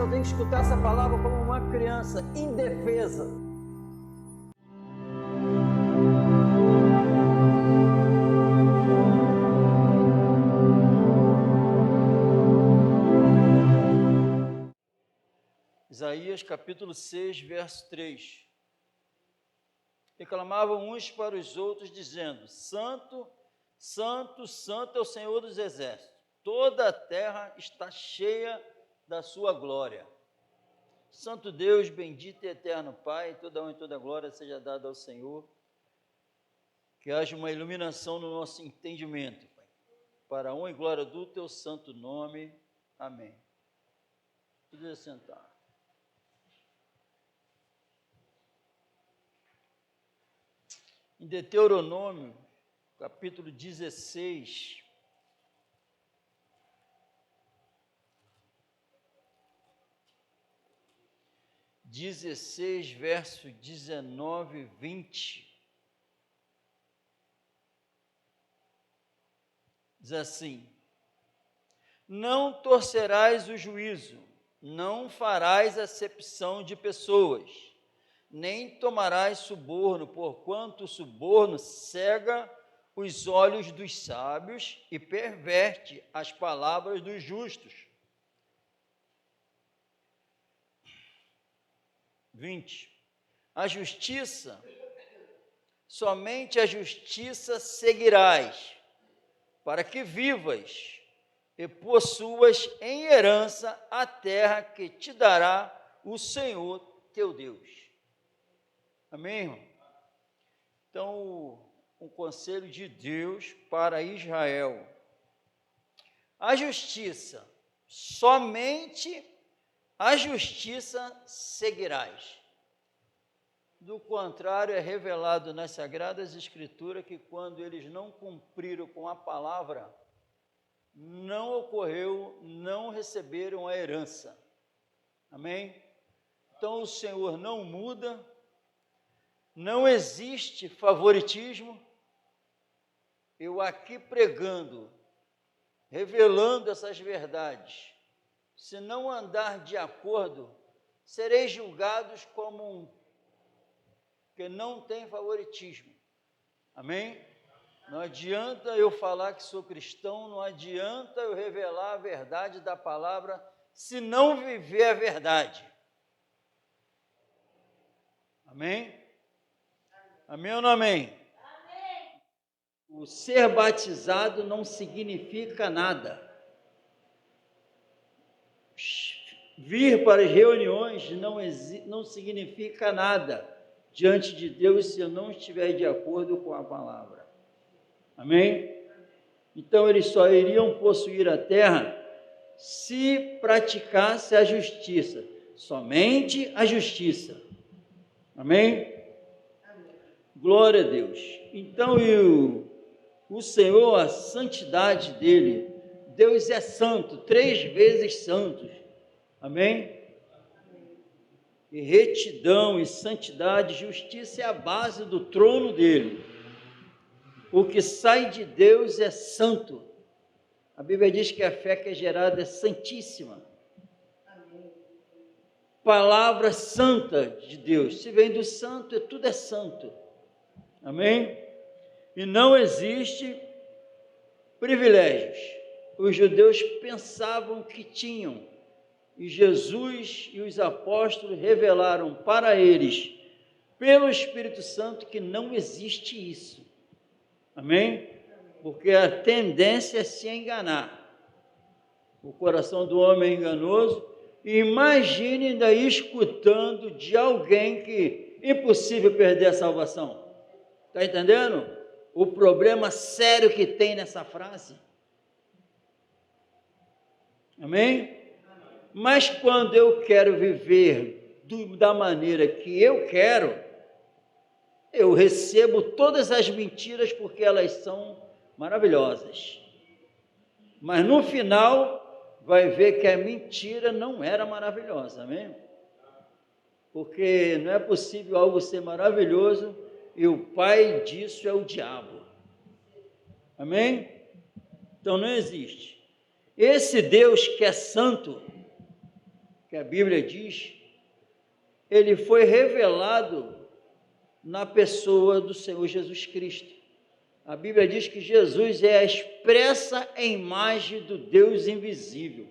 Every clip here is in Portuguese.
só tem que escutar essa palavra como uma criança indefesa. Isaías capítulo 6, verso 3. Reclamavam uns para os outros, dizendo: Santo, Santo, Santo é o Senhor dos Exércitos. Toda a terra está cheia da sua glória. Santo Deus, bendito e eterno Pai, toda honra e toda glória seja dada ao Senhor. Que haja uma iluminação no nosso entendimento, Pai, para a honra e glória do teu santo nome. Amém. Podia sentar. Em Deuteronômio, capítulo 16, verso 19 e 20, diz assim: Não torcerás o juízo, não farás acepção de pessoas, nem tomarás suborno, porquanto o suborno cega os olhos dos sábios e perverte as palavras dos justos. 20. A justiça, somente a justiça seguirás, para que vivas e possuas em herança a terra que te dará o Senhor teu Deus. Amém, irmão? Então, um conselho de Deus para Israel: a justiça, somente a justiça seguirás. Do contrário, é revelado nas Sagradas Escrituras que quando eles não cumpriram com a palavra, não ocorreu, não receberam a herança. Amém? Então, o Senhor não muda. Não existe favoritismo. Eu aqui pregando, revelando essas verdades, se não andar de acordo, sereis julgados como que não tem favoritismo. Amém? Não adianta eu falar que sou cristão, não adianta eu revelar a verdade da palavra, se não viver a verdade. Amém? Amém ou não amém? Amém. O ser batizado não significa nada. Vir para as reuniões não significa nada diante de Deus se eu não estiver de acordo com a palavra. Amém? Então eles só iriam possuir a terra se praticasse a justiça, somente a justiça. Amém? Glória a Deus. Então, o Senhor, a santidade dele, Deus é santo, 3 vezes santo. Amém? E retidão e santidade, justiça é a base do trono dele. O que sai de Deus é santo. A Bíblia diz que a fé que é gerada é santíssima. Palavra santa de Deus. Se vem do santo, tudo é santo. Amém? E não existe privilégios. Os judeus pensavam que tinham, e Jesus e os apóstolos revelaram para eles, pelo Espírito Santo, que não existe isso. Amém? Porque a tendência é se enganar. O coração do homem é enganoso. E imagine ainda escutando de alguém que é impossível perder a salvação. Está entendendo? O problema sério que tem nessa frase. Amém? Mas quando eu quero viver da maneira que eu quero, eu recebo todas as mentiras porque elas são maravilhosas. Mas no final, vai ver que a mentira não era maravilhosa, amém? Porque não é possível algo ser maravilhoso e o pai disso é o diabo. Amém? Então não existe. Esse Deus que é santo, que a Bíblia diz, ele foi revelado na pessoa do Senhor Jesus Cristo. A Bíblia diz que Jesus é a expressa imagem do Deus invisível.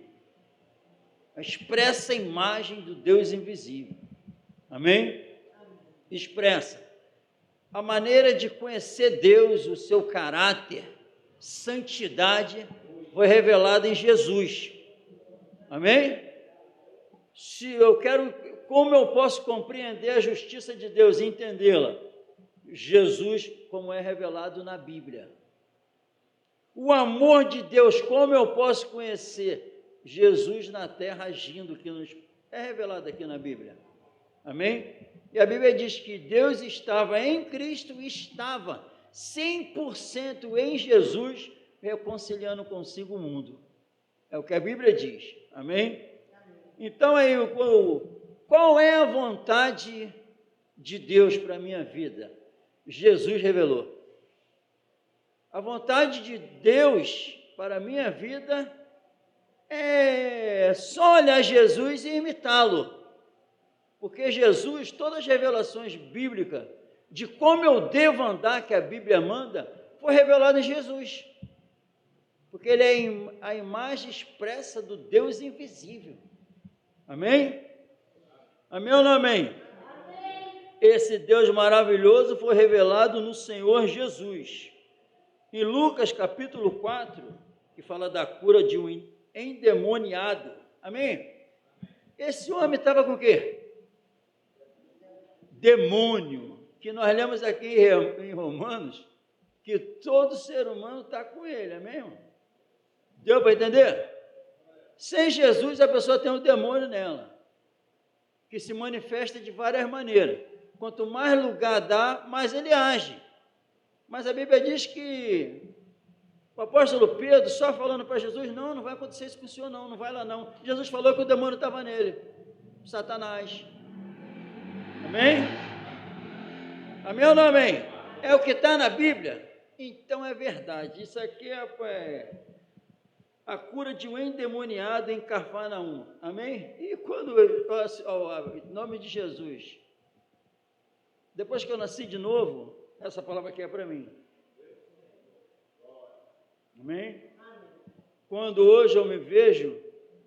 A expressa imagem do Deus invisível. Amém? Expressa. A maneira de conhecer Deus, o seu caráter, santidade, foi revelada em Jesus. Amém? Como eu posso compreender a justiça de Deus e entendê-la? Jesus, como é revelado na Bíblia. O amor de Deus, como eu posso conhecer? Jesus na terra agindo, que é revelado aqui na Bíblia. Amém? E a Bíblia diz que Deus estava em Cristo e estava 100% em Jesus, reconciliando consigo o mundo. É o que a Bíblia diz. Amém? Então, aí, qual é a vontade de Deus para a minha vida? Jesus revelou. A vontade de Deus para a minha vida é só olhar Jesus e imitá-lo. Porque Jesus, todas as revelações bíblicas de como eu devo andar, que a Bíblia manda, foi revelado em Jesus. Porque ele é a imagem expressa do Deus invisível. Amém? Amém ou não amém? Amém. Esse Deus maravilhoso foi revelado no Senhor Jesus. Em Lucas capítulo 4, que fala da cura de um endemoniado. Amém? Esse homem estava com o quê? Demônio, que nós lemos aqui em Romanos, que todo ser humano está com ele, amém, irmão? Deu para entender? Sem Jesus, a pessoa tem um demônio nela, que se manifesta de várias maneiras. Quanto mais lugar dá, mais ele age. Mas a Bíblia diz que o apóstolo Pedro, só falando para Jesus, não vai acontecer isso com o senhor, não vai lá não. Jesus falou que o demônio estava nele, Satanás. Amém? Amém ou não amém? É o que está na Bíblia? Então é verdade. Isso aqui é a cura de um endemoniado em Cafarnaum. Amém? E quando, em nome de Jesus, depois que eu nasci de novo, essa palavra aqui é para mim. Amém? Quando hoje eu me vejo,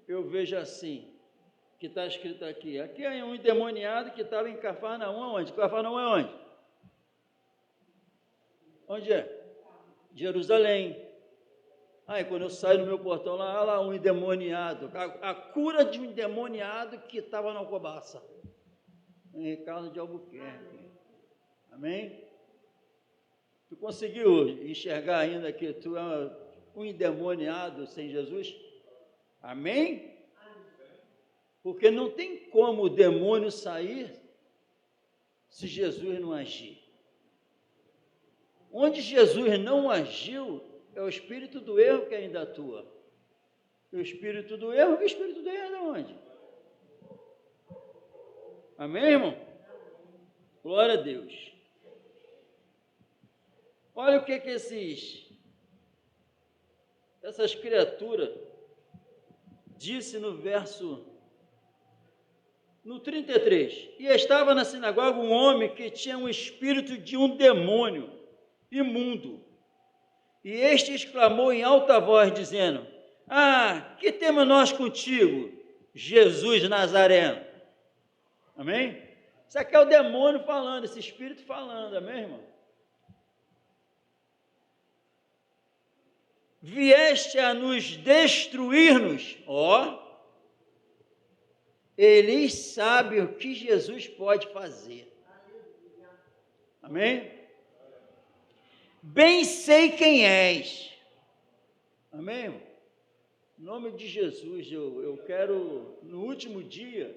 eu vejo assim, que está escrito aqui. Aqui é um endemoniado que estava em Cafarnaum, aonde? Cafarnaum é onde? Onde é? Jerusalém. Aí quando eu saio no meu portão, lá um endemoniado, a cura de um endemoniado que estava na Alcobaça, em Ricardo de Albuquerque. Amém? Tu conseguiu enxergar ainda que tu é um endemoniado sem Jesus? Amém? Porque não tem como o demônio sair se Jesus não agir. Onde Jesus não agiu, é o espírito do erro que ainda atua. O espírito do erro é de onde? Amém, irmão? Glória a Deus. Olha o que essas criaturas disse no 33. E estava na sinagoga um homem que tinha um espírito de um demônio imundo. E este exclamou em alta voz, dizendo: que temos nós contigo, Jesus Nazareno? Amém? Isso aqui é o demônio falando, esse espírito falando, amém, irmão? Vieste a nos destruir-nos, eles sabem o que Jesus pode fazer. Amém? Bem sei quem és. Amém, irmão? Em nome de Jesus, eu quero, no último dia,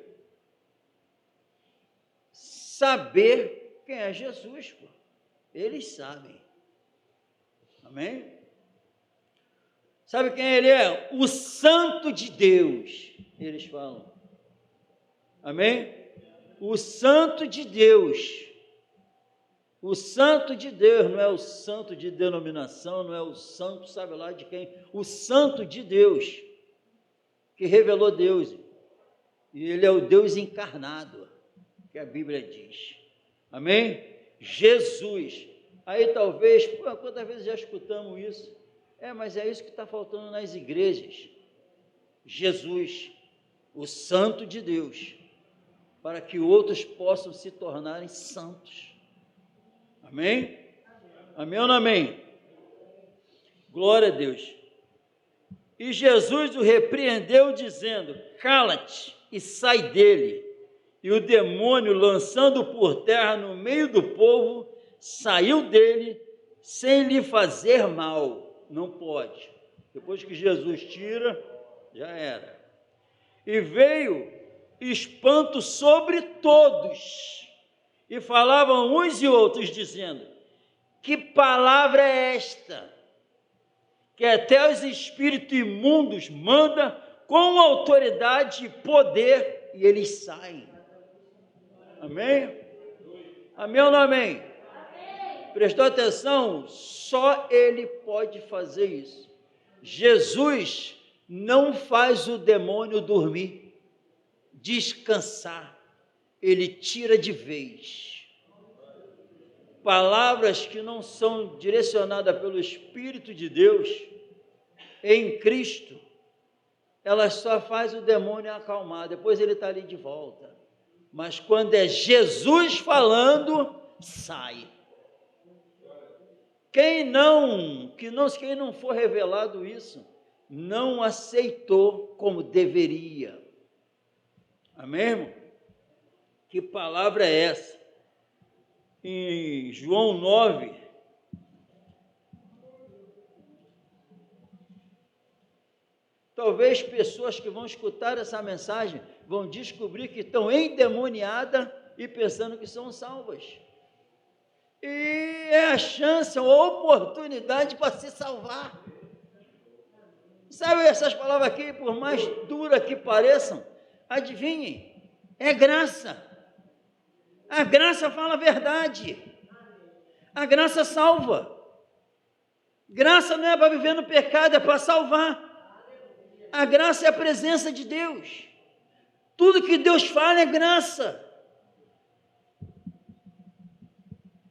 saber quem é Jesus, pô. Eles sabem. Amém? Sabe quem ele é? O Santo de Deus, eles falam. Amém? O Santo de Deus. O Santo de Deus, não é o santo de denominação, não é o santo, sabe lá de quem? O Santo de Deus, que revelou Deus. E ele é o Deus encarnado, que a Bíblia diz. Amém? Jesus. Aí talvez, quantas vezes já escutamos isso? Mas é isso que está faltando nas igrejas. Jesus, o Santo de Deus, para que outros possam se tornarem santos. Amém? Amém ou não amém? Glória a Deus. E Jesus o repreendeu, dizendo: cala-te e sai dele. E o demônio, lançando por terra no meio do povo, saiu dele sem lhe fazer mal. Não pode. Depois que Jesus tira, já era. E veio espanto sobre todos, e falavam uns e outros, dizendo: que palavra é esta? Que até os espíritos imundos manda com autoridade e poder, e eles saem. Amém? Amém ou não amém? Prestou atenção? Só ele pode fazer isso. Jesus não faz o demônio dormir, descansar, ele tira de vez. Palavras que não são direcionadas pelo Espírito de Deus em Cristo, elas só faz o demônio acalmar, depois ele está ali de volta. Mas quando é Jesus falando, sai. Quem não for revelado isso, não aceitou como deveria. Amém, irmão? Que palavra é essa? Em João 9, talvez pessoas que vão escutar essa mensagem vão descobrir que estão endemoniadas e pensando que são salvas. E é a chance, a oportunidade para se salvar. Sabe essas palavras aqui, por mais duras que pareçam, adivinhem, é graça. A graça fala a verdade. A graça salva. Graça não é para viver no pecado, é para salvar. A graça é a presença de Deus. Tudo que Deus fala é graça.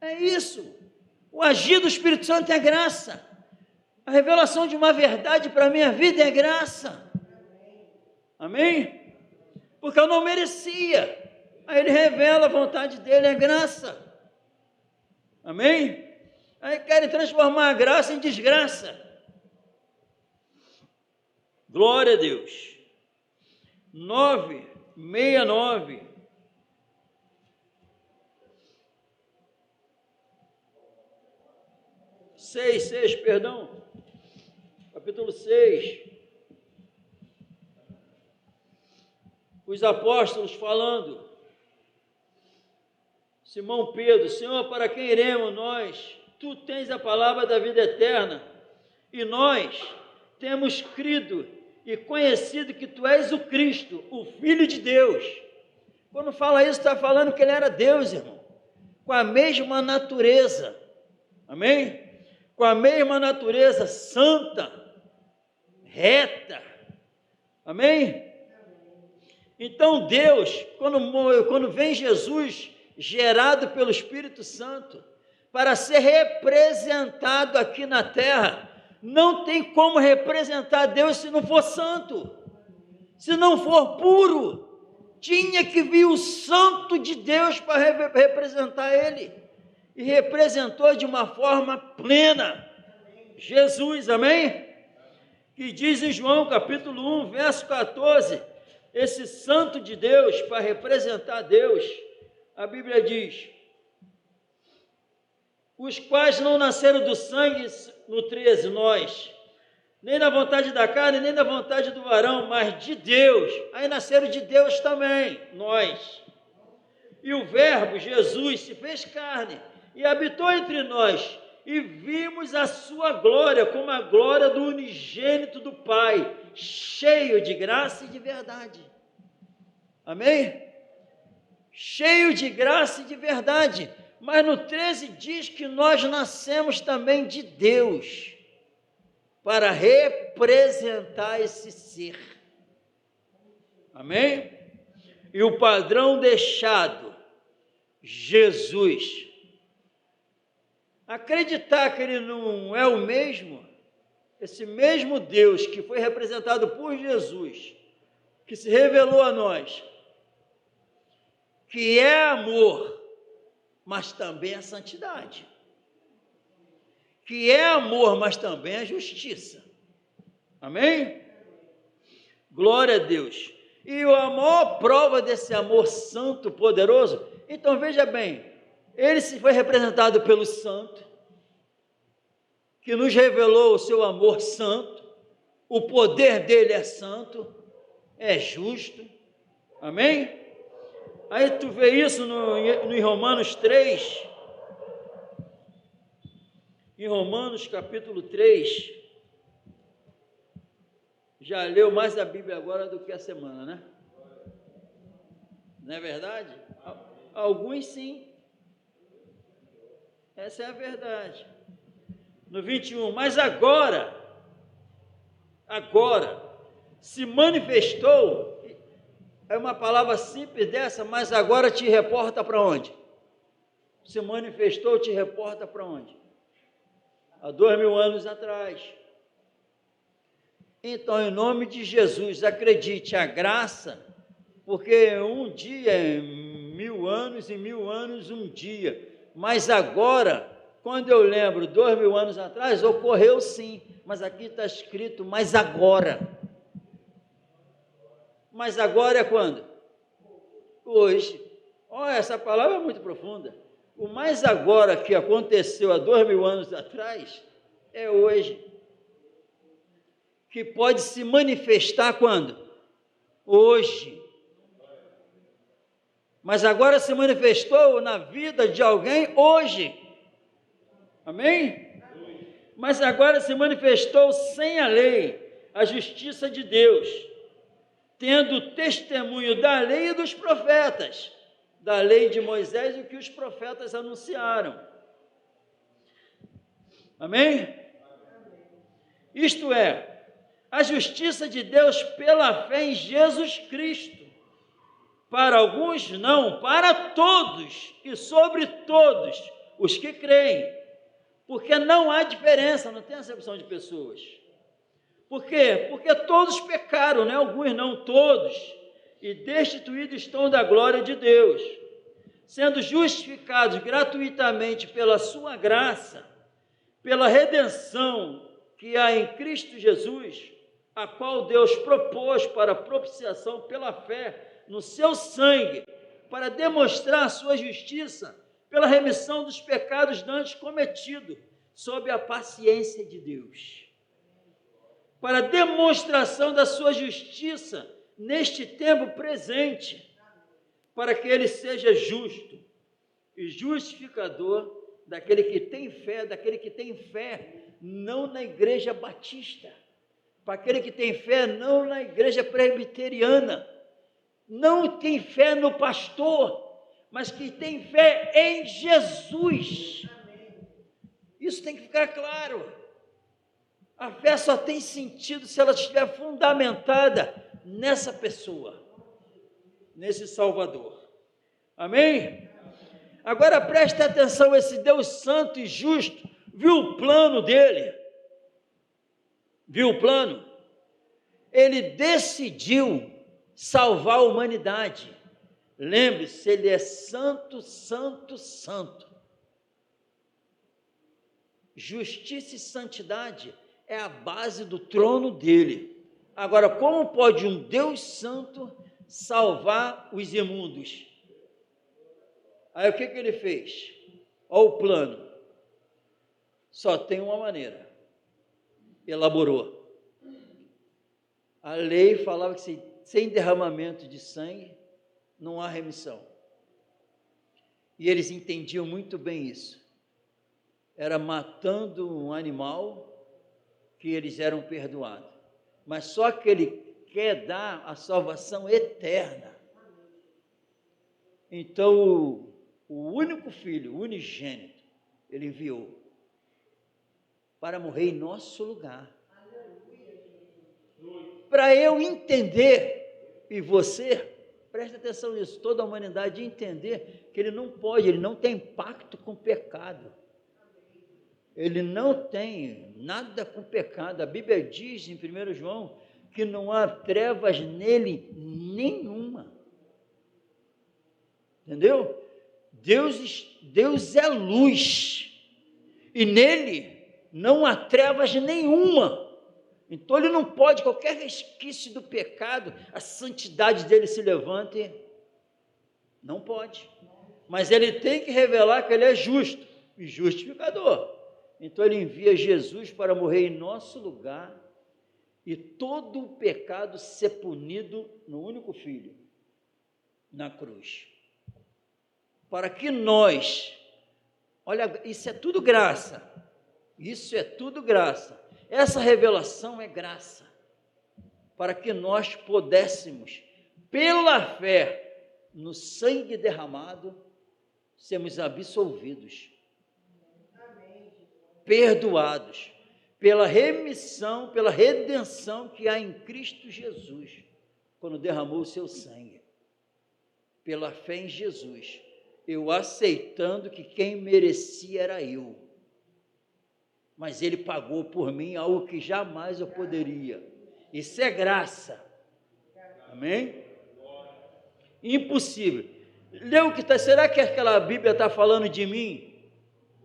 É isso. O agir do Espírito Santo é graça. A revelação de uma verdade para a minha vida é graça. Amém? Porque eu não merecia. Aí ele revela a vontade dele, é graça. Amém? Aí querem transformar a graça em desgraça. Glória a Deus. 9:69. Capítulo 6. Os apóstolos falando. Simão Pedro: Senhor, para quem iremos nós? Tu tens a palavra da vida eterna, e nós temos crido e conhecido que tu és o Cristo, o Filho de Deus. Quando fala isso, está falando que ele era Deus, irmão, com a mesma natureza, amém? Com a mesma natureza santa, reta, amém? Então Deus, quando vem Jesus, gerado pelo Espírito Santo, para ser representado aqui na terra, não tem como representar Deus se não for santo, se não for puro. Tinha que vir o Santo de Deus para representar Ele, e representou de uma forma plena, Jesus, amém? Que diz em João capítulo 1, verso 14, esse Santo de Deus, para representar Deus, a Bíblia diz: os quais não nasceram do sangue, no 13, nós, nem da vontade da carne, nem da vontade do varão, mas de Deus. Aí nasceram de Deus também, nós. E o Verbo, Jesus, se fez carne e habitou entre nós, e vimos a sua glória, como a glória do unigênito do Pai, cheio de graça e de verdade. Amém? Cheio de graça e de verdade. Mas no 13 diz que nós nascemos também de Deus, para representar esse ser. Amém? e o padrão deixado, Jesus. Acreditar que ele não é o mesmo, esse mesmo Deus que foi representado por Jesus, que se revelou a nós, que é amor, mas também é santidade, que é amor, mas também é justiça. Amém? Glória a Deus. E a maior prova desse amor santo, poderoso, então veja bem, ele se foi representado pelo santo, que nos revelou o seu amor santo, o poder dele é santo, é justo, amém? Aí tu vê isso no Romanos 3, em Romanos capítulo 3, já leu mais a Bíblia agora do que a semana, né? Não é verdade? Alguns sim, essa é a verdade. No 21, mas agora, se manifestou, é uma palavra simples dessa, mas agora te reporta para onde? Se manifestou, te reporta para onde? Há 2000 anos atrás. Então, em nome de Jesus, acredite, a graça, porque um dia é 1000 anos e 1000 anos um dia, mas agora, quando eu lembro 2000 anos atrás, ocorreu sim, mas aqui está escrito, mas agora. Mas agora é quando? Hoje. Olha, essa palavra é muito profunda. O mais agora que aconteceu há 2000 anos atrás, é hoje. Que pode se manifestar quando? Hoje. Mas agora se manifestou na vida de alguém hoje. Amém? Mas agora se manifestou sem a lei, a justiça de Deus, tendo testemunho da lei e dos profetas, da lei de Moisés e o que os profetas anunciaram. Amém? Isto é, a justiça de Deus pela fé em Jesus Cristo. Para alguns não, para todos e sobre todos os que creem. Porque não há diferença, não tem acepção de pessoas. Por quê? Porque todos pecaram, né? Alguns não, todos. E destituídos estão da glória de Deus, sendo justificados gratuitamente pela sua graça, pela redenção que há em Cristo Jesus, a qual Deus propôs para propiciação pela fé no seu sangue, para demonstrar a sua justiça pela remissão dos pecados dantes cometidos, sob a paciência de Deus. Para demonstração da sua justiça neste tempo presente, para que ele seja justo e justificador daquele que tem fé, não na igreja batista, para aquele que tem fé não na igreja presbiteriana, não tem fé no pastor, mas que tem fé em Jesus. Isso tem que ficar claro. A fé só tem sentido se ela estiver fundamentada nessa pessoa, nesse Salvador. Amém? Agora preste atenção, esse Deus santo e justo, viu o plano dele? Viu o plano? Ele decidiu salvar a humanidade. Lembre-se, ele é santo, santo, santo. Justiça e santidade é a base do trono dele. Agora, como pode um Deus santo salvar os imundos? Aí o que ele fez? Olha o plano. Só tem uma maneira. Elaborou. A lei falava que sem derramamento de sangue não há remissão. E eles entendiam muito bem isso. Era matando um animal que eles eram perdoados. Mas só que ele quer dar a salvação eterna. Então, o único filho, o unigênito, ele enviou para morrer em nosso lugar. Para eu entender, e você, presta atenção nisso, toda a humanidade entender que ele não pode, ele não tem pacto com o pecado. Ele não tem nada com o pecado. A Bíblia diz em 1 João que não há trevas nele nenhuma. Entendeu? Deus é luz e nele não há trevas nenhuma. Então ele não pode, qualquer resquício do pecado, a santidade dele se levante, não pode. Mas ele tem que revelar que ele é justo e justificador. Então ele envia Jesus para morrer em nosso lugar e todo o pecado ser punido no único Filho, na cruz. Para que nós, olha, isso é tudo graça, isso é tudo graça, essa revelação é graça, para que nós pudéssemos, pela fé no sangue derramado, sermos absolvidos, perdoados, pela remissão, pela redenção que há em Cristo Jesus, quando derramou o seu sangue, pela fé em Jesus, eu aceitando que quem merecia era eu, mas ele pagou por mim algo que jamais eu poderia. Isso é graça. Amém? Impossível. Lê o que está. Será que aquela Bíblia está falando de mim?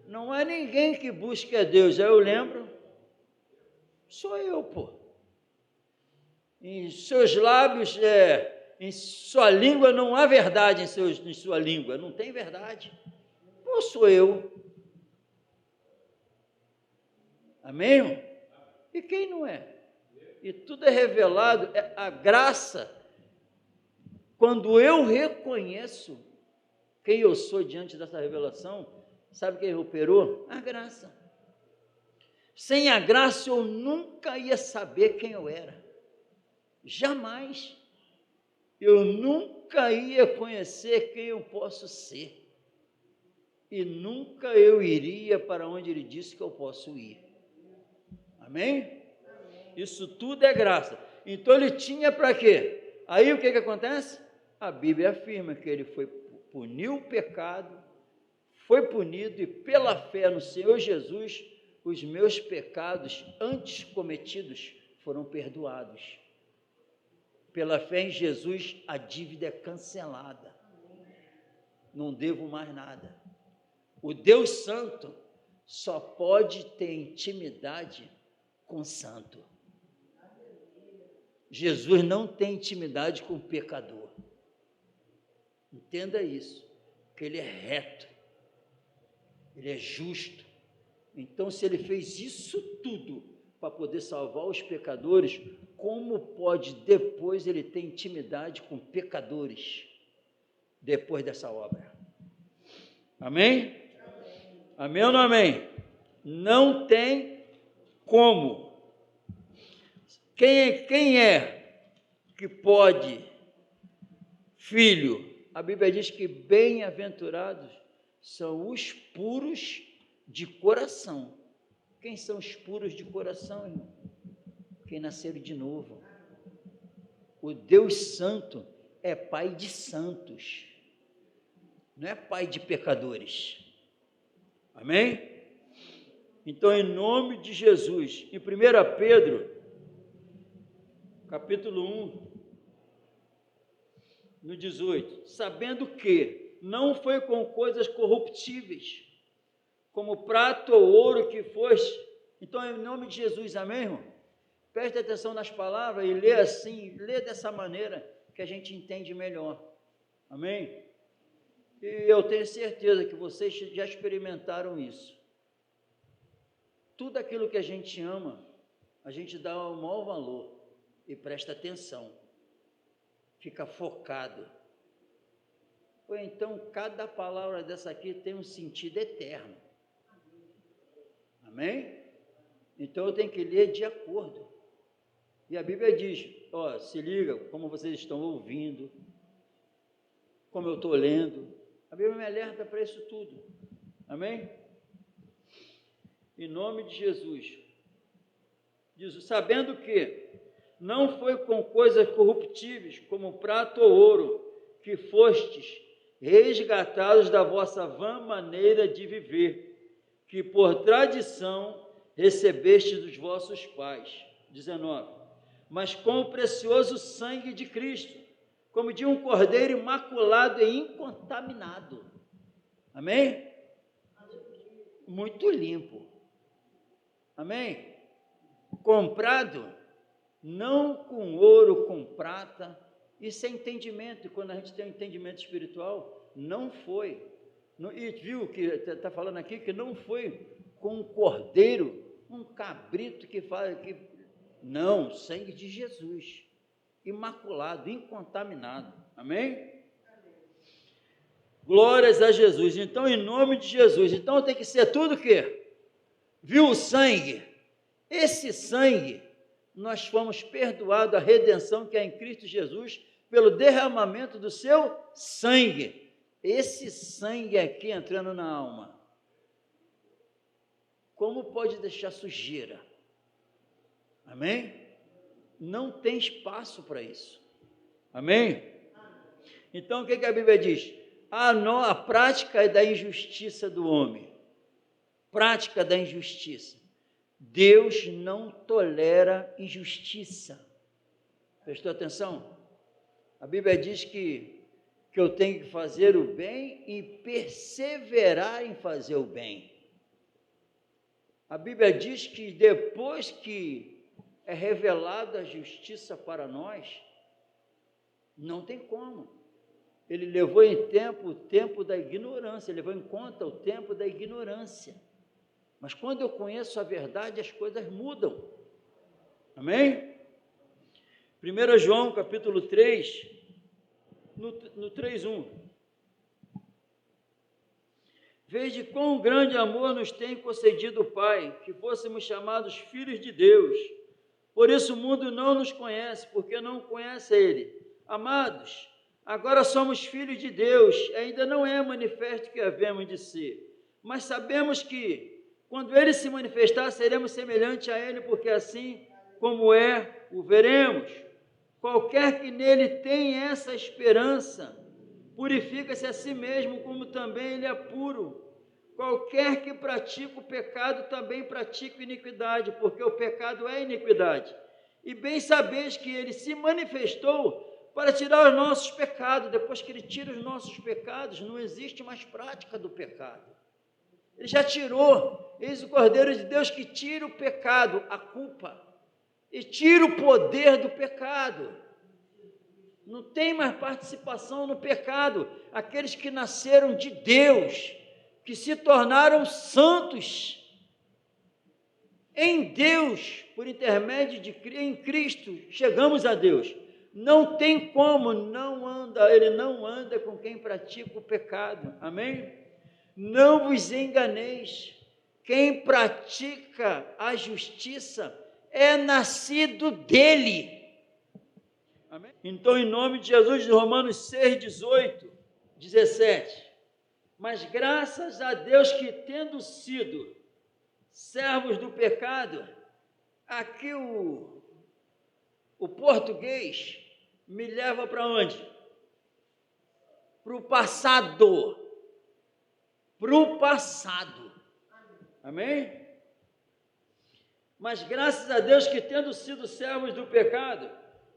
Não há ninguém que busque a Deus. Aí eu lembro, sou eu, pô. Em seus lábios, em sua língua não há verdade em sua língua, não tem verdade. Pô, sou eu. Amém, irmão? E quem não é? E tudo é revelado, a graça, quando eu reconheço quem eu sou diante dessa revelação, sabe quem operou? A graça. Sem a graça eu nunca ia saber quem eu era, jamais. Eu nunca ia conhecer quem eu posso ser, e nunca eu iria para onde ele disse que eu posso ir. Amém? Isso tudo é graça. Então ele tinha para quê? Aí o que acontece? A Bíblia afirma que ele puniu o pecado, foi punido, e pela fé no Senhor Jesus, os meus pecados antes cometidos foram perdoados. Pela fé em Jesus, a dívida é cancelada. Não devo mais nada. O Deus Santo só pode ter intimidade com santo. Jesus não tem intimidade com o pecador. Entenda isso, que ele é reto, ele é justo. Então, se ele fez isso tudo para poder salvar os pecadores, como pode depois ele ter intimidade com pecadores, depois dessa obra? Amém? Amém ou não amém? Não tem como. Quem é que pode, filho? A Bíblia diz que bem-aventurados são os puros de coração. Quem são os puros de coração, irmão? Quem nasceram de novo. O Deus Santo é pai de santos, não é pai de pecadores. Amém? Então, em nome de Jesus, em 1 Pedro, capítulo 1, no 18, sabendo que não foi com coisas corruptíveis, como prata ou ouro que foste. Então, em nome de Jesus, amém, irmão? Preste atenção nas palavras e lê assim, lê dessa maneira, que a gente entende melhor. Amém? E eu tenho certeza que vocês já experimentaram isso. Tudo aquilo que a gente ama, a gente dá o maior valor e presta atenção, fica focado. Ou então, cada palavra dessa aqui tem um sentido eterno. Amém? Então, eu tenho que ler de acordo. E a Bíblia diz, se liga como vocês estão ouvindo, como eu estou lendo. A Bíblia me alerta para isso tudo. Amém? Em nome de Jesus. Diz, sabendo que não foi com coisas corruptíveis, como prata ou ouro, que fostes resgatados da vossa vã maneira de viver, que por tradição recebeste dos vossos pais. 19. Mas com o precioso sangue de Cristo, como de um cordeiro imaculado e incontaminado. Amém? Muito limpo. Amém? Comprado, não com ouro, com prata. Isso é entendimento. Quando a gente tem um entendimento espiritual, não foi. E viu que está falando aqui que não foi com um cordeiro, um cabrito que fala que. Não, sangue de Jesus, imaculado, incontaminado. Amém? Glórias a Jesus. Então, em nome de Jesus. Então, tem que ser tudo o quê? Viu o sangue? Esse sangue, nós fomos perdoados, a redenção que é em Cristo Jesus, pelo derramamento do seu sangue. Esse sangue aqui entrando na alma, como pode deixar sujeira? Amém? Não tem espaço para isso. Amém? Então, o que a Bíblia diz? A prática da injustiça do homem. Prática da injustiça. Deus não tolera injustiça. Prestou atenção? A Bíblia diz que eu tenho que fazer o bem e perseverar em fazer o bem. A Bíblia diz que depois que é revelada a justiça para nós, não tem como. Ele levou em tempo o tempo da ignorância, ele levou em conta o tempo da ignorância. Mas quando eu conheço a verdade, as coisas mudam. Amém? 1 João, capítulo 3, no 3:1. Vede quão grande amor nos tem concedido o Pai, que fôssemos chamados filhos de Deus. Por isso o mundo não nos conhece, porque não conhece Ele. Amados, agora somos filhos de Deus, ainda não é manifesto que havemos de ser. Mas sabemos que, quando Ele se manifestar, seremos semelhantes a Ele, porque assim como é, o veremos. Qualquer que nele tem essa esperança, purifica-se a si mesmo, como também ele é puro. Qualquer que pratica o pecado, também pratica iniquidade, porque o pecado é iniquidade. E bem sabeis que ele se manifestou para tirar os nossos pecados. Depois que ele tira os nossos pecados, não existe mais prática do pecado. Ele já tirou. Eis o Cordeiro de Deus que tira o pecado, a culpa, e tira o poder do pecado. Não tem mais participação no pecado. Aqueles que nasceram de Deus, que se tornaram santos em Deus, por intermédio em Cristo, chegamos a Deus. Não tem como, ele não anda com quem pratica o pecado. Amém? Não vos enganeis. Quem pratica a justiça é nascido dele. Amém? Então, em nome de Jesus, Romanos 6, 18, 17. Mas graças a Deus que, tendo sido servos do pecado, aqui o português me leva para onde? Para o passado. Para o passado. Amém? Mas graças a Deus que, tendo sido servos do pecado,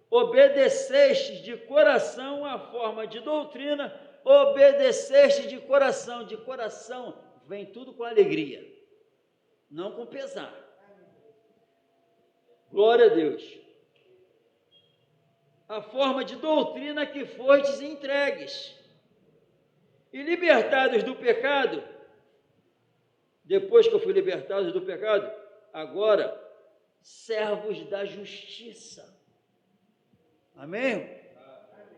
obedecestes de coração à forma de doutrina, obedeceste de coração vem tudo com alegria, não com pesar. Glória a Deus. A forma de doutrina que fostes entregues, e libertados do pecado. Depois que eu fui libertado do pecado, agora servos da justiça. Amém?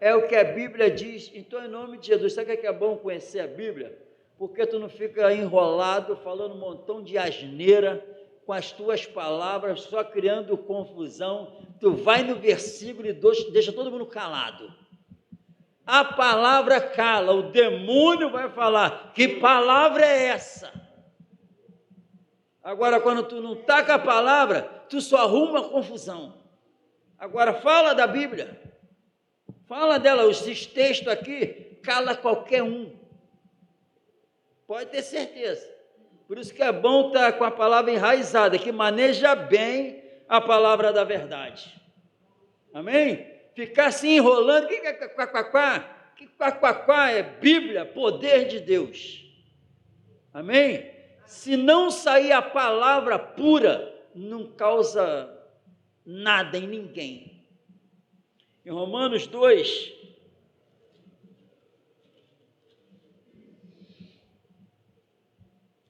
É o que a Bíblia diz. Então, em nome de Jesus, sabe o que é bom conhecer a Bíblia? Porque tu não fica enrolado, falando um montão de asneira com as tuas palavras, só criando confusão. Tu vai no versículo e deixa todo mundo calado. A palavra cala, o demônio vai falar, que palavra é essa? Agora, quando tu não está com a palavra, tu só arruma confusão. Agora, fala da Bíblia. Fala dela, esses textos aqui, cala qualquer um. Pode ter certeza. Por isso que é bom estar com a palavra enraizada, que maneja bem a palavra da verdade. Amém? Ficar assim enrolando, que quaquaquá é Bíblia, poder de Deus. Amém? Se não sair a palavra pura, não causa nada em ninguém. Em Romanos 2,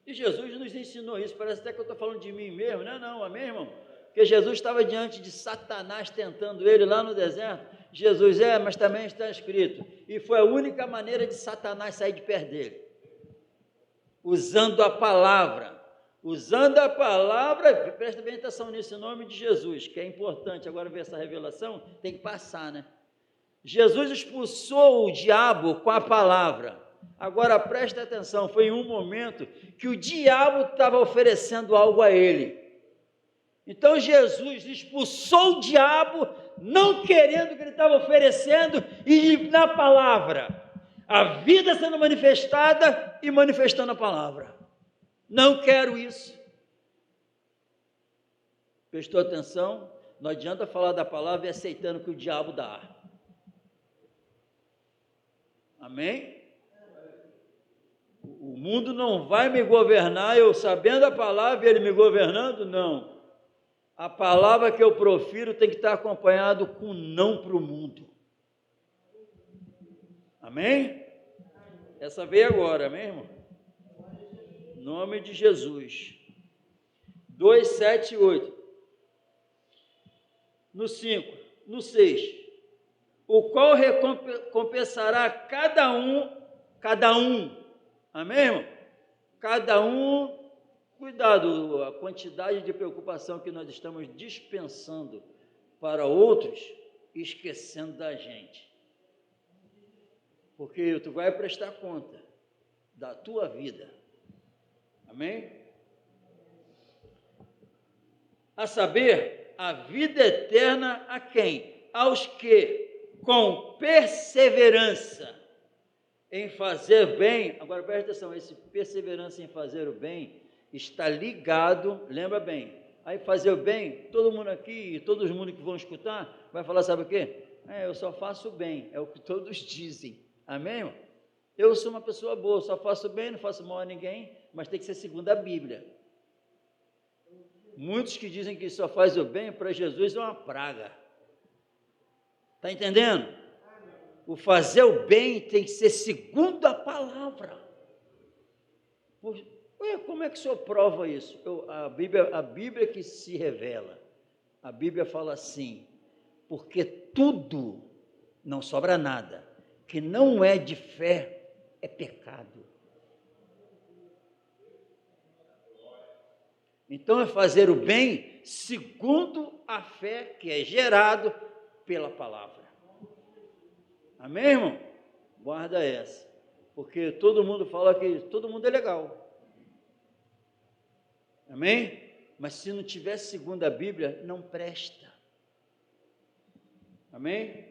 e Jesus nos ensinou isso, parece até que eu estou falando de mim mesmo, não, amém, irmão? Porque Jesus estava diante de Satanás tentando ele lá no deserto. Jesus mas também está escrito. E foi a única maneira de Satanás sair de perto dele. Usando a palavra. Usando a palavra, presta bem atenção nisso, em nome de Jesus, que é importante. Agora ver essa revelação, tem que passar, né? Jesus expulsou o diabo com a palavra. Agora presta atenção, foi em um momento que o diabo estava oferecendo algo a ele. Então Jesus expulsou o diabo, não querendo o que ele estava oferecendo, e na palavra, a vida sendo manifestada e manifestando a palavra. Não quero isso. Prestou atenção? Não adianta falar da palavra e aceitando que o diabo dá. Amém? O mundo não vai me governar, eu sabendo a palavra e ele me governando, não. A palavra que eu profiro tem que estar acompanhado com não para o mundo. Amém? Essa veio agora, amém, irmão? Em nome de Jesus. 2, 7 e 8. No 5, no 6. O qual recompensará cada um. Amém, irmão? Cada um. Cuidado, a quantidade de preocupação que nós estamos dispensando para outros, esquecendo da gente. Porque tu vai prestar conta da tua vida. Amém? A saber, a vida eterna a quem? Aos que, com perseverança em fazer bem, agora presta atenção, esse perseverança em fazer o bem está ligado, lembra bem, aí fazer o bem, todo mundo aqui, todo mundo que vão escutar, vai falar, sabe o quê? Eu só faço o bem, é o que todos dizem, amém, irmão? Eu sou uma pessoa boa, só faço o bem, não faço mal a ninguém, mas tem que ser segundo a Bíblia. Muitos que dizem que só faz o bem, para Jesus é uma praga, está entendendo? O fazer o bem tem que ser segundo a palavra. Como é que o senhor prova isso? A Bíblia que se revela. A Bíblia fala assim, porque tudo, não sobra nada, que não é de fé, é pecado. Então é fazer o bem segundo a fé que é gerado pela palavra. Amém, irmão? Guarda essa. Porque todo mundo fala que todo mundo é legal. Amém? Mas se não tiver segundo a Bíblia, não presta. Amém?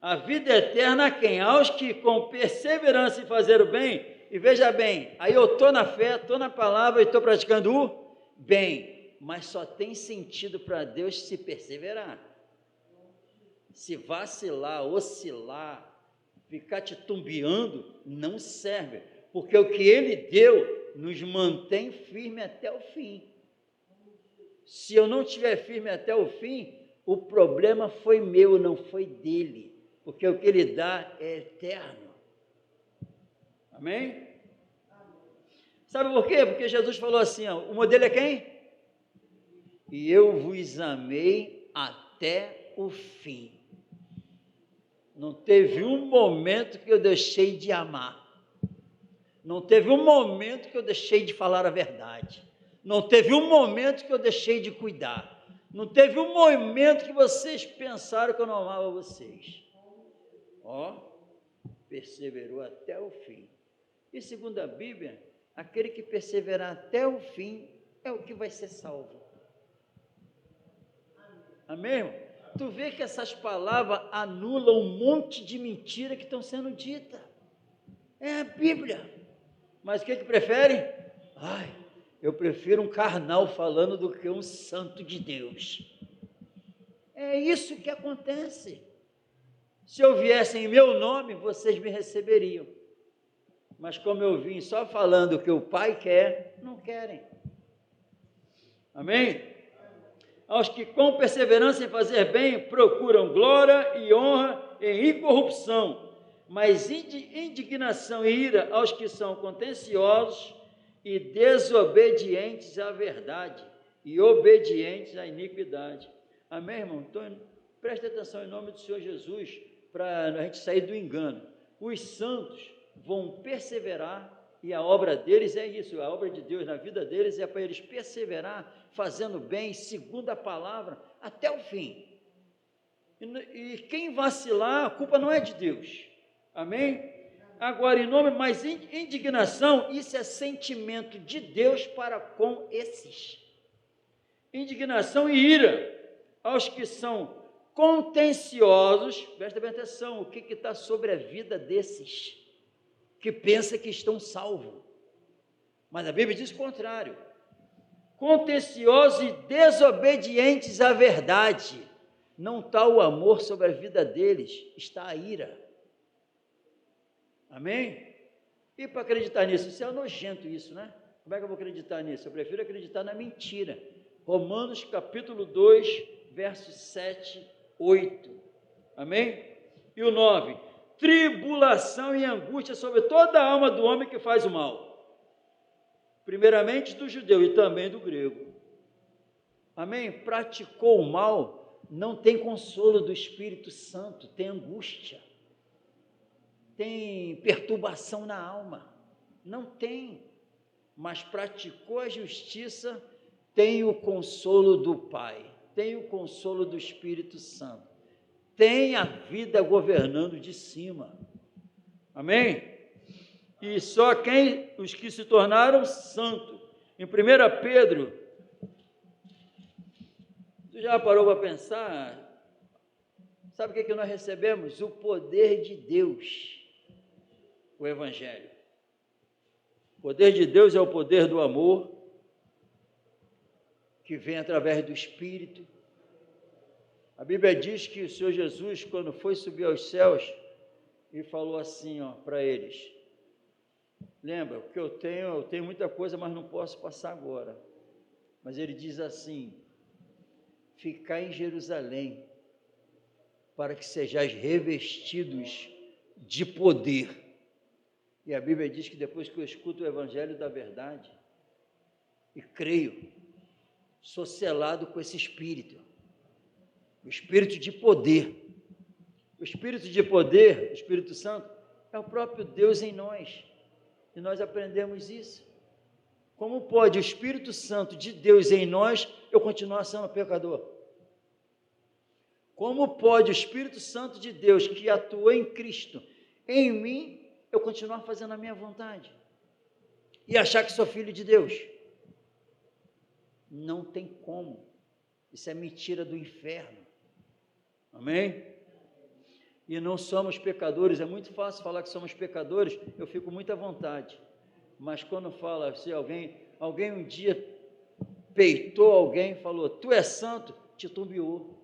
A vida eterna a quem? Aos que com perseverança em fazer o bem, e veja bem, aí eu estou na fé, estou na palavra e estou praticando o bem, mas só tem sentido para Deus se perseverar. Se vacilar, oscilar, ficar titubeando, não serve, porque o que Ele deu nos mantém firme até o fim. Se eu não estiver firme até o fim, o problema foi meu, não foi dele, porque o que Ele dá é eterno. Amém? Sabe por quê? Porque Jesus falou assim, o modelo é quem? E eu vos amei até o fim. Não teve um momento que eu deixei de amar. Não teve um momento que eu deixei de falar a verdade. Não teve um momento que eu deixei de cuidar. Não teve um momento que vocês pensaram que eu não amava vocês. Perseverou até o fim. E segundo a Bíblia, aquele que perseverar até o fim é o que vai ser salvo. Amém? tu vê que essas palavras anulam um monte de mentira que estão sendo ditas. É a Bíblia. Mas o que prefere? Eu prefiro um carnal falando do que um santo de Deus. É isso que acontece. Se eu viesse em meu nome, vocês me receberiam. Mas como eu vim só falando o que o Pai quer, não querem. Amém? Aos que com perseverança em fazer bem, procuram glória e honra e incorrupção, mas indignação e ira aos que são contenciosos e desobedientes à verdade e obedientes à iniquidade. Amém, irmão? Então, preste atenção em nome do Senhor Jesus, para a gente sair do engano. Os santos vão perseverar, e a obra deles é isso, a obra de Deus na vida deles é para eles perseverar, fazendo bem, segundo a palavra, até o fim. E quem vacilar, a culpa não é de Deus. Amém? Agora, em nome, mas indignação, isso é sentimento de Deus para com esses. Indignação e ira aos que são contenciosos. Presta bem atenção, o que está sobre a vida desses que pensa que estão salvos, mas a Bíblia diz o contrário, contenciosos e desobedientes à verdade, não está o amor sobre a vida deles, está a ira. Amém? E para acreditar nisso, isso é nojento isso, né? Como é que eu vou acreditar nisso? Eu prefiro acreditar na mentira. Romanos capítulo 2, versos 7, 8. Amém? E o 9, tribulação e angústia sobre toda a alma do homem que faz o mal, primeiramente do judeu e também do grego. Amém? Praticou o mal, não tem consolo do Espírito Santo, tem angústia, tem perturbação na alma, não tem, mas praticou a justiça, tem o consolo do Pai, tem o consolo do Espírito Santo, tem a vida governando de cima. Amém? E só os que se tornaram santos. Em 1 Pedro, tu já parou para pensar? Sabe o que nós recebemos? O poder de Deus, o Evangelho. O poder de Deus é o poder do amor, que vem através do Espírito. A Bíblia diz que o Senhor Jesus, quando foi subir aos céus, ele falou assim para eles, lembra, o que eu tenho muita coisa, mas não posso passar agora, mas ele diz assim, ficai em Jerusalém, para que sejais revestidos de poder. E a Bíblia diz que depois que eu escuto o Evangelho da verdade, e creio, sou selado com esse Espírito, o Espírito de poder. O Espírito de poder, o Espírito Santo, é o próprio Deus em nós, e nós aprendemos isso. Como pode o Espírito Santo de Deus em nós, eu continuar sendo pecador? Como pode o Espírito Santo de Deus, que atuou em Cristo, em mim, eu continuar fazendo a minha vontade? E achar que sou filho de Deus? Não tem como. Isso é mentira do inferno. Amém? E não somos pecadores, é muito fácil falar que somos pecadores, eu fico muito à vontade, mas quando fala, se alguém um dia peitou alguém, falou, tu és santo, titubeou,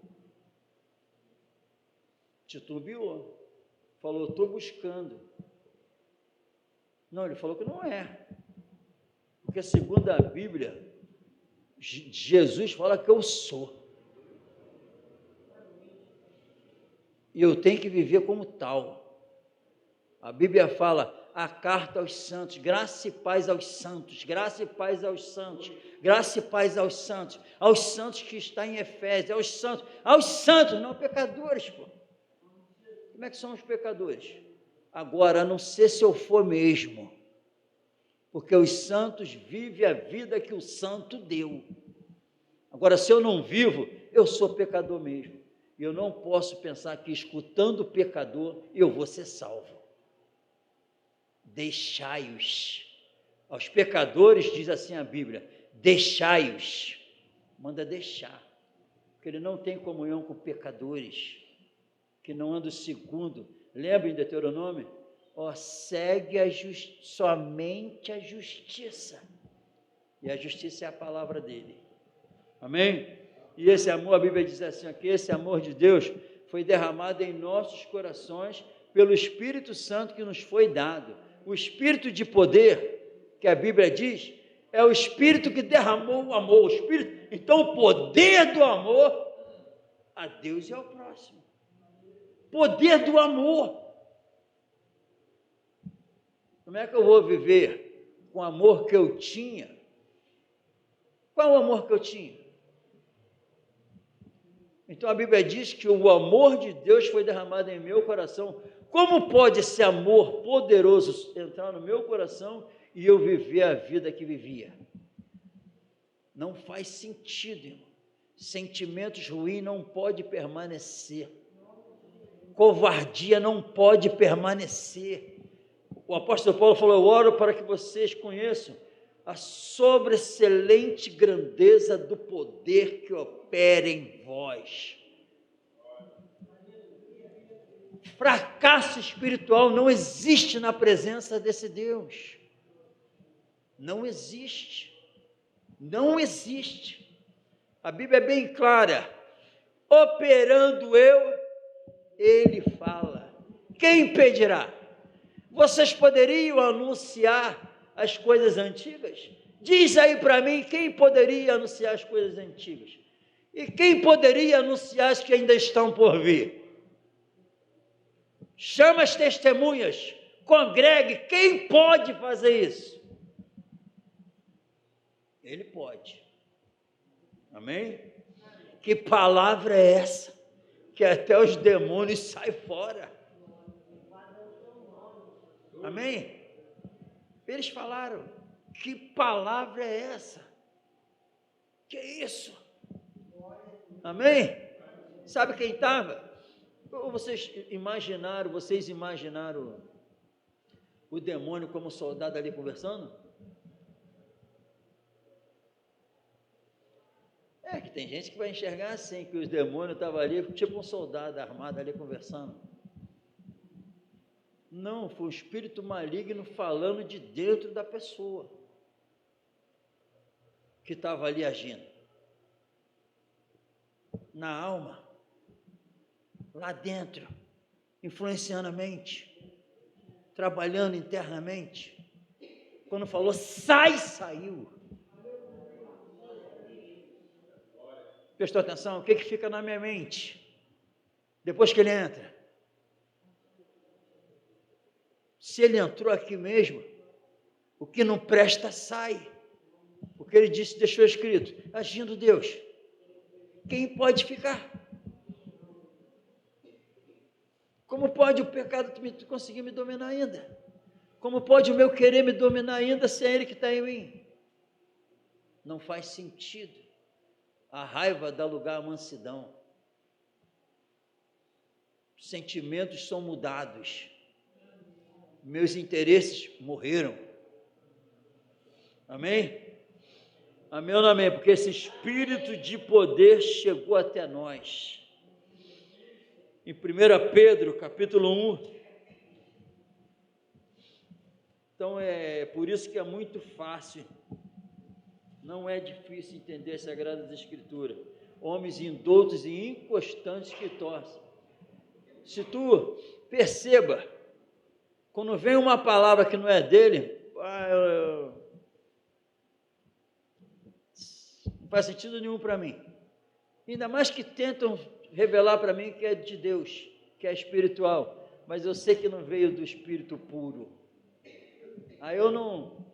falou, estou buscando, não, ele falou que não é, porque segundo a Bíblia, Jesus fala que eu sou, e eu tenho que viver como tal. A Bíblia fala, a carta aos santos, graça e paz aos santos, graça e paz aos santos, graça e paz aos santos que está em Efésios, aos santos, não pecadores, pô. Como é que são os pecadores? Agora, a não ser se eu for mesmo, porque os santos vivem a vida que o santo deu. Agora, se eu não vivo, eu sou pecador mesmo. E eu não posso pensar que escutando o pecador, eu vou ser salvo. Deixai-os. Aos pecadores, diz assim a Bíblia, deixai-os. Manda deixar. Porque que ele não tem comunhão com pecadores, que não andam segundo. Lembra em Deuteronômio? Segue somente a justiça. E a justiça é a palavra dele. Amém? E esse amor, a Bíblia diz assim aqui, esse amor de Deus foi derramado em nossos corações pelo Espírito Santo que nos foi dado. O Espírito de poder, que a Bíblia diz, é o Espírito que derramou o amor. O Espírito, então o poder do amor a Deus e ao próximo. Poder do amor. Como é que eu vou viver com o amor que eu tinha? Qual o amor que eu tinha? Então a Bíblia diz que o amor de Deus foi derramado em meu coração. Como pode esse amor poderoso entrar no meu coração e eu viver a vida que vivia? Não faz sentido, irmão. Sentimentos ruins não podem permanecer. Covardia não pode permanecer. O apóstolo Paulo falou: eu oro para que vocês conheçam a sobreexcelente grandeza do poder que opera em vós. Fracasso espiritual não existe na presença desse Deus. Não existe. Não existe. A Bíblia é bem clara. Operando eu, ele fala. Quem impedirá? Vocês poderiam anunciar as coisas antigas? Diz aí para mim, quem poderia anunciar as coisas antigas? E quem poderia anunciar as que ainda estão por vir? Chama as testemunhas, congregue, quem pode fazer isso? Ele pode. Amém? Que palavra é essa? Que até os demônios saem fora. Amém? Eles falaram: que palavra é essa? Que é isso? Amém? Sabe quem estava? Vocês imaginaram o demônio como soldado ali conversando? É que tem gente que vai enxergar assim, que os demônios estavam ali, tipo um soldado armado ali conversando. Não, foi um espírito maligno falando de dentro da pessoa que estava ali agindo. Na alma, lá dentro, influenciando a mente, trabalhando internamente. Quando falou, saiu. Prestou atenção? O que fica na minha mente depois que ele entra? Se ele entrou aqui mesmo, o que não presta sai. Porque ele disse, deixou escrito, agindo Deus, quem pode ficar? Como pode o pecado conseguir me dominar ainda? Como pode o meu querer me dominar ainda sem ele que está em mim? Não faz sentido. A raiva dá lugar à mansidão. Os sentimentos são mudados. Meus interesses morreram. Amém? Amém ou não amém? Porque esse espírito de poder chegou até nós. Em 1 Pedro, capítulo 1. Então, é por isso que é muito fácil. Não é difícil entender as Sagradas Escrituras. Homens indoutos e inconstantes que torcem. Se tu perceba, quando vem uma palavra que não é dele, não faz sentido nenhum para mim. Ainda mais que tentam revelar para mim que é de Deus, que é espiritual, mas eu sei que não veio do Espírito puro. Aí eu não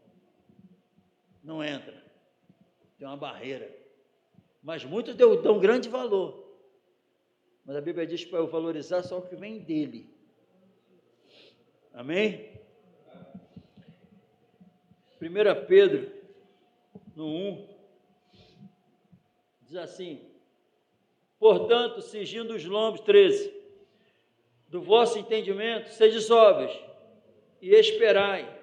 entra. Tem uma barreira. Mas muitos dão grande valor. Mas a Bíblia diz para eu valorizar só o que vem dele. Amém? 1 Pedro, no 1, diz assim: portanto, cingindo os lombos, 13, do vosso entendimento, sede sóbrios e esperai.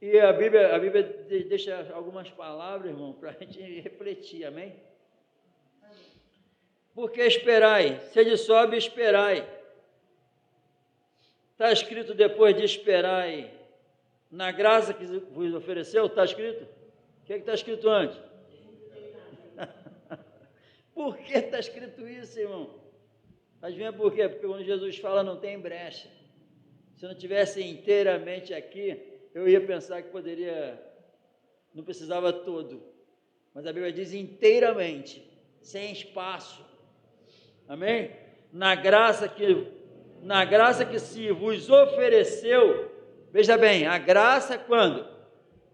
E a Bíblia deixa algumas palavras, irmão, para a gente refletir, amém? Porque esperai, sede sóbrio, esperai. Está escrito depois de esperai, na graça que vos ofereceu, está escrito? O que está escrito antes? Por que está escrito isso, irmão? Adivinha por quê? Porque quando Jesus fala, não tem brecha. Se não tivesse inteiramente aqui, eu ia pensar que não precisava todo. Mas a Bíblia diz inteiramente, sem espaço. Amém? Na graça que se vos ofereceu, veja bem, a graça quando?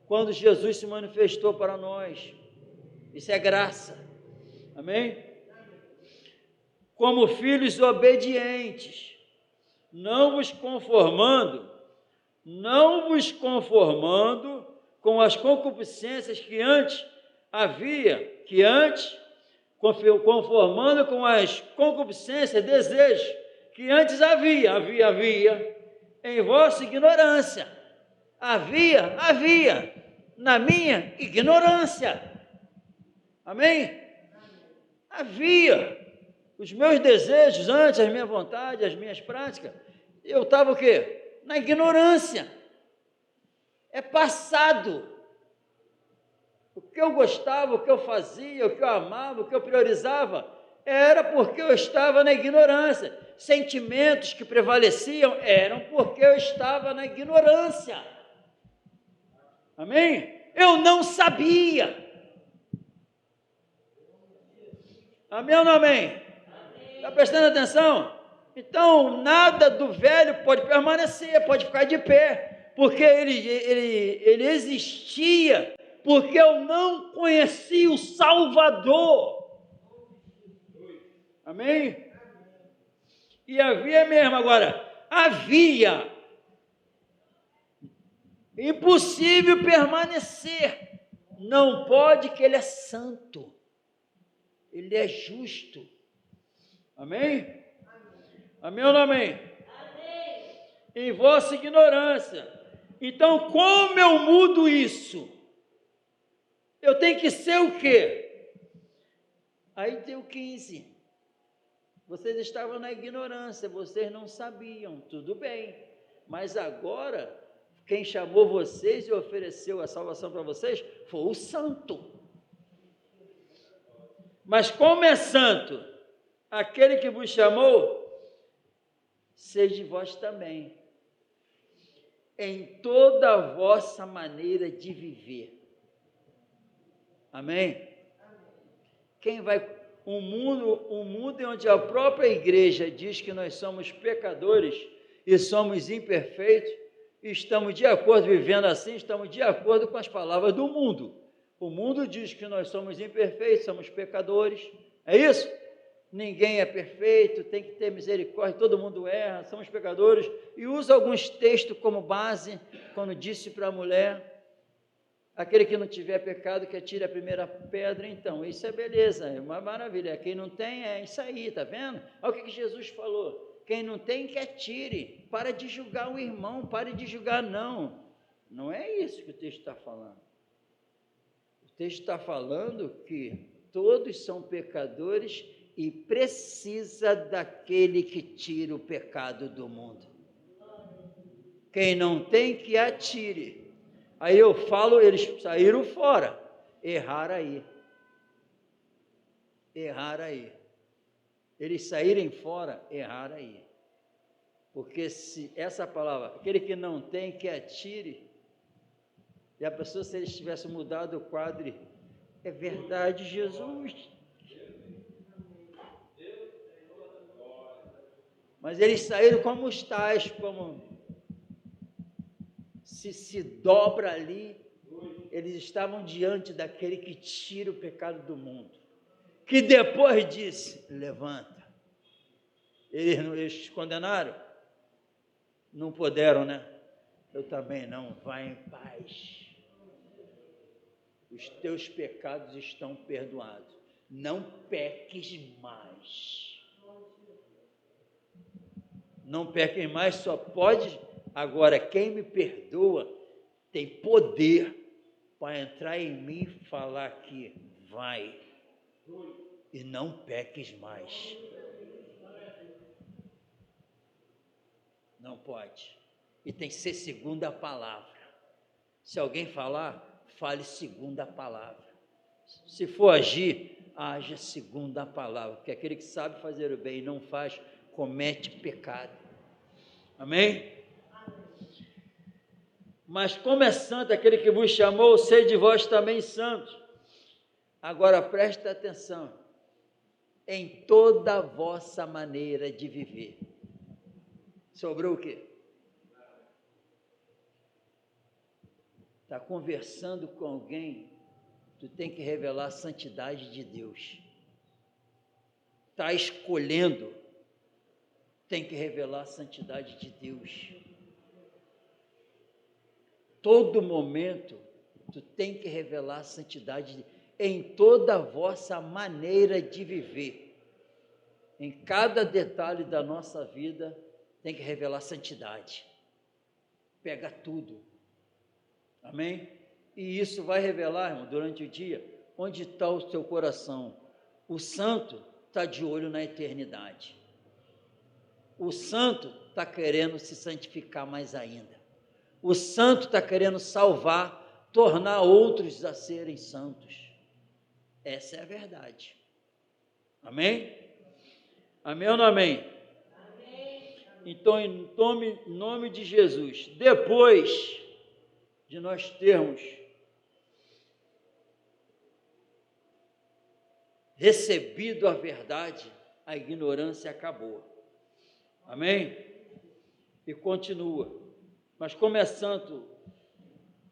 Quando Jesus se manifestou para nós. Isso é graça. Amém? Como filhos obedientes, não vos conformando com as concupiscências que antes havia, conformando com as concupiscências, desejos que antes havia em vossa ignorância. Havia na minha ignorância. Amém? Havia os meus desejos antes, as minhas vontades, as minhas práticas. Eu estava o quê? Na ignorância. É passado. O que eu gostava, o que eu fazia, o que eu amava, o que eu priorizava, era porque eu estava na ignorância. Sentimentos que prevaleciam eram porque eu estava na ignorância. Amém? Eu não sabia. Amém ou não amém? Está prestando atenção? Então, nada do velho pode permanecer, pode ficar de pé, porque ele existia, porque eu não conhecia o Salvador. Amém? E havia mesmo, agora, havia. Impossível permanecer. Não pode, que ele é santo. Ele é justo. Amém? Amém ou não amém? Amém. Em vossa ignorância. Então, como eu mudo isso? Eu tenho que ser o quê? Aí tem o 15. Vocês estavam na ignorância, vocês não sabiam, tudo bem. Mas agora, quem chamou vocês e ofereceu a salvação para vocês foi o santo. Mas como é santo, aquele que vos chamou, sede vós também, em toda a vossa maneira de viver. Amém? Quem vai, um mundo onde a própria igreja diz que nós somos pecadores e somos imperfeitos, e estamos de acordo, vivendo assim, estamos de acordo com as palavras do mundo. O mundo diz que nós somos imperfeitos, somos pecadores, é isso? Ninguém é perfeito, tem que ter misericórdia, todo mundo erra, somos pecadores, e usa alguns textos como base, quando disse para a mulher, aquele que não tiver pecado, que atire a primeira pedra. Então, isso é beleza, é uma maravilha, quem não tem, é isso aí, tá vendo? Olha o que Jesus falou, quem não tem, que atire, para de julgar o irmão, pare de julgar, não é isso que o texto está falando. O texto está falando que todos são pecadores e precisa daquele que tira o pecado do mundo. Quem não tem, que atire. Aí eu falo, eles saíram fora, erraram aí. Eles saírem fora, erraram aí. Porque se essa palavra, aquele que não tem, que atire, e a pessoa, se eles tivessem mudado o quadro, é verdade, Jesus. Mas eles saíram como os tais, como se dobra ali, eles estavam diante daquele que tira o pecado do mundo, que depois disse, levanta. Eles condenaram? Não puderam, né? Eu também não, vai em paz. Os teus pecados estão perdoados. Não peques mais. Não peques mais, só pode. Agora, quem me perdoa tem poder para entrar em mim e falar que vai. e não peques mais. Não pode. E tem que ser segundo a palavra. Se alguém falar, fale segundo a palavra. Se for agir, haja segundo a palavra. Porque aquele que sabe fazer o bem e não faz, comete pecado. Amém? Mas como é santo aquele que vos chamou, sede vós também santos. Agora presta atenção. Em toda a vossa maneira de viver. Sobrou o quê? Está conversando com alguém, tu tem que revelar a santidade de Deus. Está escolhendo, tem que revelar a santidade de Deus. Todo momento, tu tem que revelar a santidade em toda a vossa maneira de viver. Em cada detalhe da nossa vida, tem que revelar santidade. Pega tudo. Amém? E isso vai revelar, irmão, durante o dia, onde está o seu coração. O santo está de olho na eternidade. O santo está querendo se santificar mais ainda. O santo está querendo salvar, tornar outros a serem santos. Essa é a verdade. Amém? Amém ou não amém? Amém. Então, em nome de Jesus, depois de nós termos recebido a verdade, a ignorância acabou. Amém? E continua. Mas como é santo,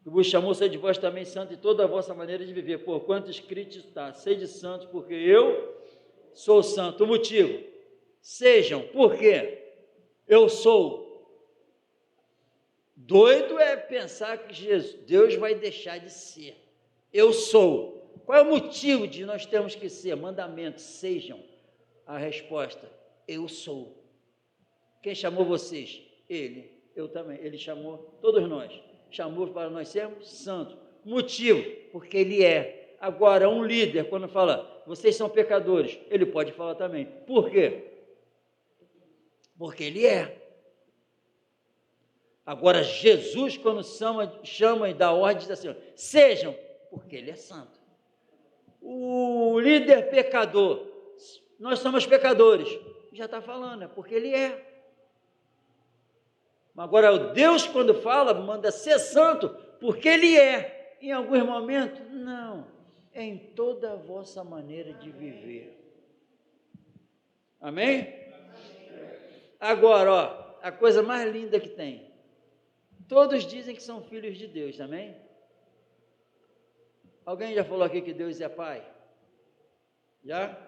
que vos chamou, sede vós também santo em toda a vossa maneira de viver, porquanto escrito está, sede santos, porque eu sou santo. O motivo, sejam, por quê? Eu sou. Doido é pensar que Deus vai deixar de ser. Eu sou. Qual é o motivo de nós termos que ser? Mandamentos, sejam. A resposta, eu sou. Quem chamou vocês? Ele. Eu também. Ele chamou todos nós. Chamou para nós sermos santos. Motivo, porque ele é. Agora, um líder, quando fala, vocês são pecadores, ele pode falar também. Por quê? Porque ele é. Agora, Jesus, quando chama e dá ordem, diz assim, sejam, porque ele é santo. O líder pecador, nós somos pecadores, já está falando, é porque ele é. Agora, o Deus, quando fala, manda ser santo, porque ele é. Em alguns momentos, não, é em toda a vossa maneira de viver. Amém? Agora, ó, a coisa mais linda que tem. Todos dizem que são filhos de Deus, amém? Alguém já falou aqui que Deus é Pai? Já?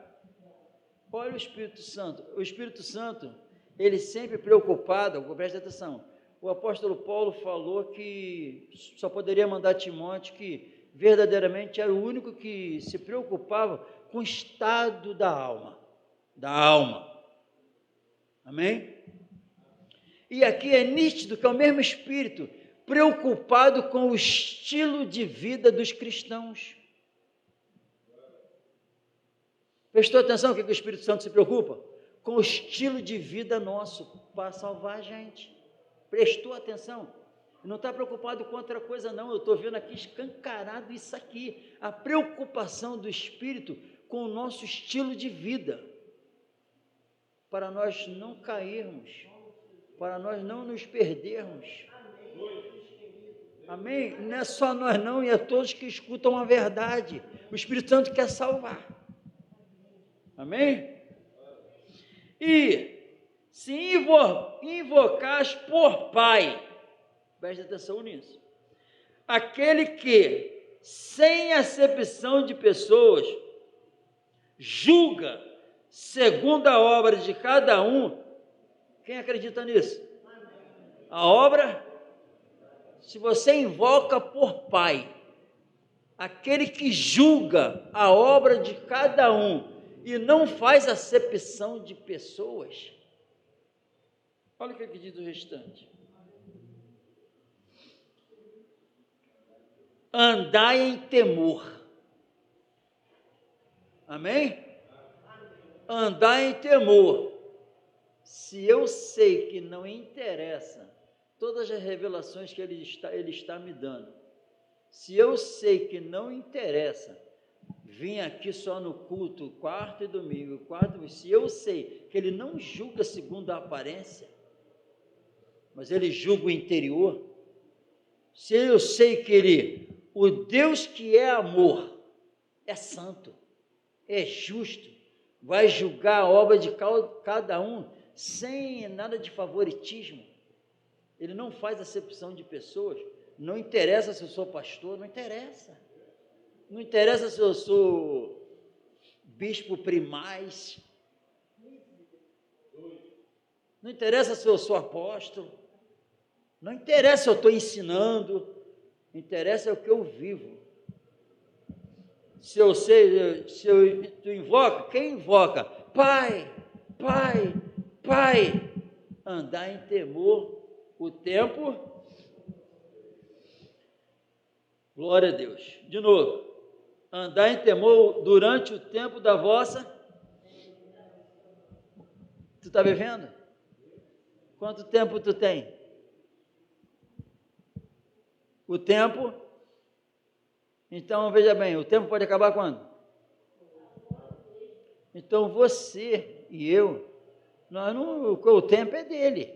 Olha o Espírito Santo. O Espírito Santo, ele sempre preocupado, presta atenção, o apóstolo Paulo falou que só poderia mandar Timóteo, que verdadeiramente era o único que se preocupava com o estado da alma. Amém? E aqui é nítido que é o mesmo Espírito preocupado com o estilo de vida dos cristãos. Prestou atenção o que o Espírito Santo se preocupa? Com o estilo de vida nosso, para salvar a gente. Prestou atenção? Não está preocupado com outra coisa não, eu estou vendo aqui escancarado isso aqui, a preocupação do Espírito com o nosso estilo de vida, para nós não cairmos, para nós não nos perdermos. Amém? Não é só nós não, e é todos que escutam a verdade. O Espírito Santo quer salvar. Amém? E se invocais por Pai, preste atenção nisso, aquele que, sem acepção de pessoas, julga segundo a obra de cada um. Quem acredita nisso? A obra, se você invoca por Pai, aquele que julga a obra de cada um e não faz acepção de pessoas, olha o que diz o restante. Andai em temor. Amém? andar em temor. Se eu sei que não interessa todas as revelações que ele está me dando, se eu sei que não interessa vir aqui só no culto, quarto e domingo, se eu sei que ele não julga segundo a aparência, mas ele julga o interior, se eu sei que o Deus que é amor, é santo, é justo, vai julgar a obra de cada um, sem nada de favoritismo, ele não faz acepção de pessoas, não interessa se eu sou pastor, não interessa se eu sou bispo primaz, não interessa se eu sou apóstolo, não interessa se eu estou ensinando, interessa o que eu vivo. Se tu invoca, quem invoca? Pai, Pai, Pai, andar em temor, o tempo, glória a Deus, de novo, andar em temor durante o tempo da vossa, tu está vivendo? Quanto tempo tu tem? O tempo, então veja bem, o tempo pode acabar quando? Então você e eu, o tempo é dele.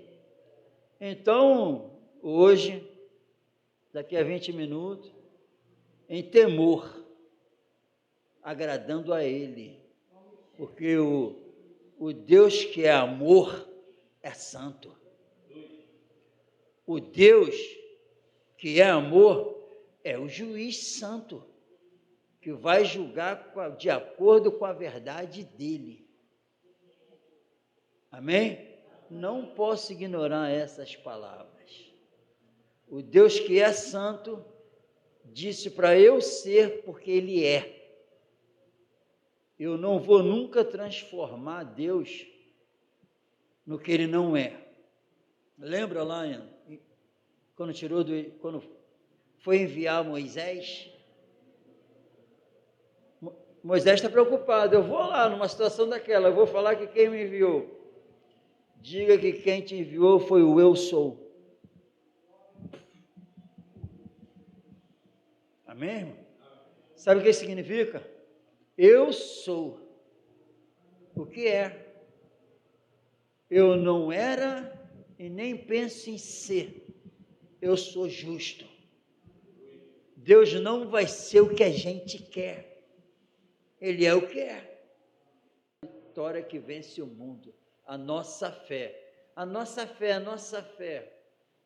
Então, hoje, daqui a 20 minutos, em temor, agradando a ele, porque o Deus que é amor é santo. O Deus que é amor é o juiz santo, que vai julgar de acordo com a verdade dele. Amém? Não posso ignorar essas palavras. O Deus que é santo disse para eu ser porque ele é. Eu não vou nunca transformar Deus no que ele não é. Lembra lá quando foi enviar Moisés? Moisés está preocupado. Eu vou lá numa situação daquela, eu vou falar que quem me enviou. Diga que quem te enviou foi o eu sou. Amém, irmão? Sabe o que isso significa? Eu sou o que é. Eu não era e nem penso em ser. Eu sou justo. Deus não vai ser o que a gente quer. Ele é o que é. A vitória que vence o mundo. A nossa fé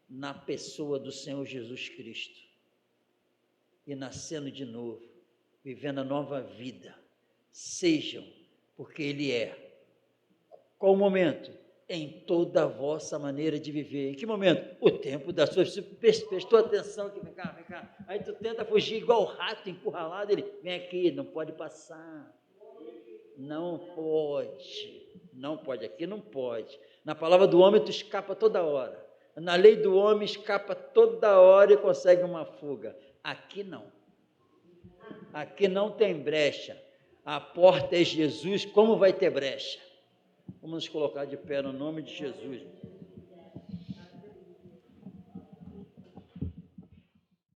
na pessoa do Senhor Jesus Cristo. E nascendo de novo, vivendo a nova vida. Sejam, porque ele é. Qual o momento? Em toda a vossa maneira de viver. Em que momento? O tempo da sua... Você prestou atenção aqui, vem cá. Aí tu tenta fugir igual o rato encurralado, ele, vem aqui, não pode passar. Não pode, aqui não pode. Na palavra do homem tu escapa toda hora. Na lei do homem escapa toda hora e consegue uma fuga. Aqui não. Aqui não tem brecha. A porta é Jesus, como vai ter brecha? Vamos nos colocar de pé no nome de Jesus.